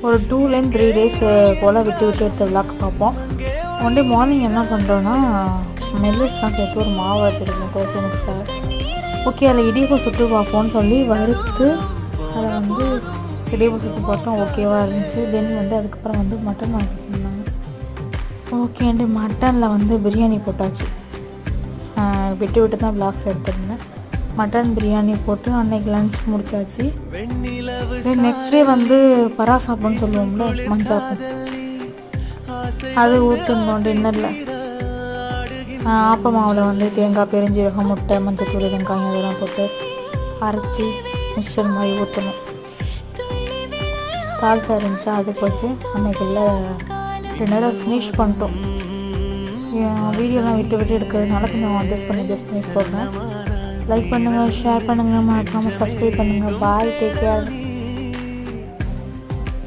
ஒரு 2-3 டேஸ் போல் விட்டு எடுத்த விளாக் பார்ப்போம். ஒன் டே மார்னிங் என்ன பண்ணுறோன்னா மில்லட்ஸ்லாம் சேர்த்து ஒரு மாவு வச்சுருக்கோம் தோசை மிக்ஸில். ஓகே, அதில் இடியப்பம் சுட்டு பார்ப்போம்னு சொல்லி வறுத்து அதை வந்து இடியப்பம் சுட்டு பார்த்தோம். ஓகேவாக இருந்துச்சு. தென் வந்து அதுக்கப்புறம் வந்து மட்டன் வாங்கிட்டு இருந்தாங்க. ஓகேண்டு மட்டனில் வந்து பிரியாணி போட்டாச்சு. விட்டு தான் விளாக்ஸ் எடுத்துருந்தேன். மட்டன் பிரியாணி போட்டு அன்னைக்கு லன்ச் முடிச்சாச்சு. நெக்ஸ்ட் டே வந்து பராசாப்புன்னு சொல்லுவோம்ல, மஞ்சாப்பு, அது ஊற்றுனோம் டின்னரில். ஆப்ப மாவில் வந்து தேங்காய், பெருஞ்சீரகம், முட்டை, மஞ்சத்தூள், வெங்காயம் இதெல்லாம் போட்டு அரைச்சி மிக்சர் மாதிரி ஊற்றணும். தால்ச்சா இருந்துச்சா, அதுக்கு வச்சு அன்னைக்குள்ள டின்னரை ஃபினிஷ் பண்ணிட்டோம். வீடியோலாம் விட்டு எடுக்கிறதுனால கொஞ்சம் அட்ஜஸ்ட் பண்ணி போடுறேன். லைக் பண்ணுங்கள், ஷேர் பண்ணுங்கள், மறக்காமல் சப்ஸ்கிரைப் பண்ணுங்கள். பாய், டேக் கேர்.